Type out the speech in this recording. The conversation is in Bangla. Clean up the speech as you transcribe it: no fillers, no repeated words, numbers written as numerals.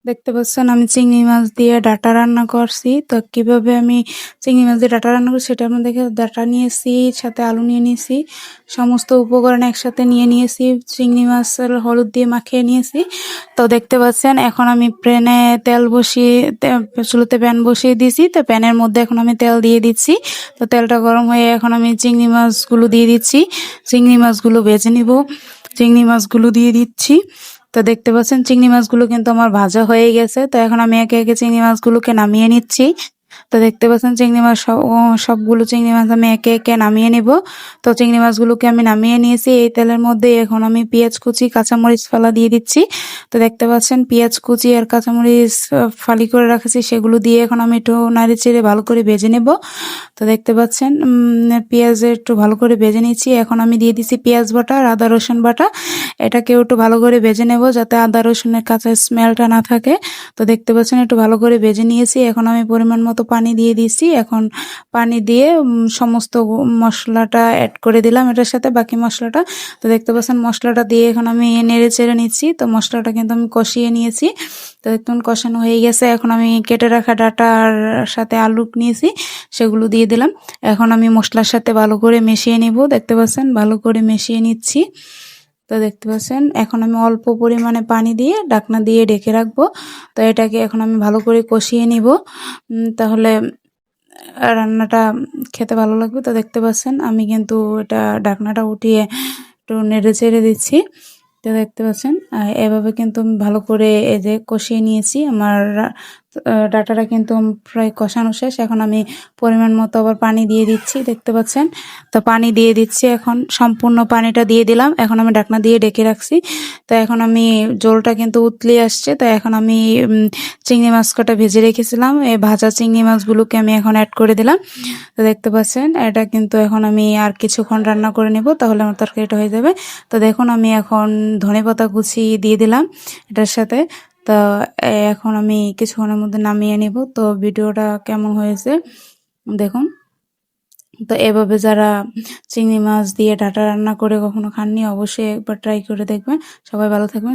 দেখতে পাচ্ছেন আমি চিংড়ি মাছ দিয়ে ডাঁটা রান্না করছি। তো কিভাবে আমি চিংড়ি মাছ দিয়ে ডাঁটা রান্না করছি সেটার মধ্যে ডাঁটা নিয়েছি, সাথে আলু নিয়ে নিয়েছি, সমস্ত উপকরণ একসাথে নিয়ে নিয়েছি, চিংড়ি মাছের হলুদ দিয়ে মাখিয়ে নিয়েছি। তো দেখতে পাচ্ছেন এখন আমি প্যানে তেল বসিয়ে চুলোতে প্যান বসিয়ে দিয়েছি। তো প্যানের মধ্যে এখন আমি তেল দিয়ে দিচ্ছি। তো তেলটা গরম হয়ে এখন আমি চিংড়ি মাছগুলো দিয়ে দিচ্ছি। চিংড়ি মাছগুলো ভেজে নিব। চিংড়ি মাছগুলো দিয়ে দিচ্ছি। তো দেখতে পাচ্ছেন চিংড়ি মাছগুলো কিন্তু আমার ভাজা হয়ে গেছে। তো এখন আমি একে একে চিংড়ি মাছগুলোকে নামিয়ে নিচ্ছি। তো দেখতে পাচ্ছেন চিংড়ি মাছ সবগুলো চিংড়ি মাছ আমি একে একে নামিয়ে নিব। তো চিংড়ি মাছগুলোকে আমি নামিয়ে নিয়েছি। এই তেলের মধ্যে এখন আমি পেঁয়াজ কুচি, কাঁচামরিচ ফালা দিয়ে দিচ্ছি। তো দেখতে পাচ্ছেন পেঁয়াজ কুচি আর কাঁচামরিচ ফালি করে রাখেছি, সেগুলো দিয়ে এখন আমি একটু নাড়ি চেড়ে ভালো করে ভেজে নেব। তো দেখতে পাচ্ছেন পেঁয়াজ একটু ভালো করে ভেজে নিচ্ছি। এখন আমি দিয়ে দিচ্ছি পেঁয়াজ বাটা আর আদা রসুন বাটা। এটাকেও একটু ভালো করে ভেজে নেব যাতে আদা রসুনের কাঁচা স্মেলটা না থাকে। তো দেখতে পাচ্ছেন একটু ভালো করে ভেজে নিয়েছি। এখন আমি পরিমাণ মতো পানি দিয়ে দিচ্ছি। এখন পানি দিয়ে সমস্ত মশলাটা অ্যাড করে দিলাম এটার সাথে, বাকি মশলাটা। তো দেখতে পাচ্ছেন মশলাটা দিয়ে এখন আমি নেড়ে চেড়ে নিচ্ছি। তো মশলাটা কিন্তু আমি কষিয়ে নিয়েছি। তো দেখুন কষানো হয়ে গেছে। এখন আমি কেটে রাখা ডাঁটার সাথে আলু নিয়েছি, সেগুলো দিয়ে দিলাম। এখন আমি মশলার সাথে ভালো করে মিশিয়ে নিব। দেখতে পাচ্ছেন ভালো করে মিশিয়ে নিচ্ছি। তো দেখতে পাচ্ছেন এখন আমি অল্প পরিমাণে পানি দিয়ে ঢাকনা দিয়ে ঢেকে রাখবো। তো এটাকে এখন আমি ভালো করে কষিয়ে নিব। তাহলে রান্নাটা খেতে ভালো লাগবে। তো দেখতে পাচ্ছেন আমি কিন্তু এটা ঢাকনাটা উঠিয়ে একটু নেড়ে চেড়ে দিচ্ছি। তো দেখতে পাচ্ছেন এভাবে কিন্তু আমি ভালো করে এই যে কষিয়ে নিয়েছি। আমার ডাঁটাটা কিন্তু প্রায় কষানো শেষ। এখন আমি পরিমাণ মতো আবার পানি দিয়ে দিচ্ছি। দেখতে পাচ্ছেন তো পানি দিয়ে দিচ্ছি, এখন সম্পূর্ণ পানিটা দিয়ে দিলাম। এখন আমি ঢাকনা দিয়ে ঢেকে রাখছি। তো এখন আমি জলটা কিন্তু উতলে আসছে। তো এখন আমি চিংড়ি মাছ কটা ভেজে রেখেছিলাম, এই ভাজা চিংড়ি মাছগুলোকে আমি এখন অ্যাড করে দিলাম। তো দেখতে পাচ্ছেন এটা কিন্তু এখন আমি আর কিছুক্ষণ রান্না করে নেব, তাহলে আমার তরকারিটা হয়ে যাবে। তো দেখুন আমি এখন ধনেপাতা কুচি দিয়ে দিলাম এটার সাথে। তো এখন আমি কিছুক্ষণের মধ্যে নামিয়ে নিব। তো ভিডিওটা কেমন হয়েছে দেখুন। তো এভাবে যারা চিংড়ি মাছ দিয়ে ডাঁটা রান্না করে কখনো খাননি, অবশ্যই একবার ট্রাই করে দেখবেন। সবাই ভালো থাকবেন।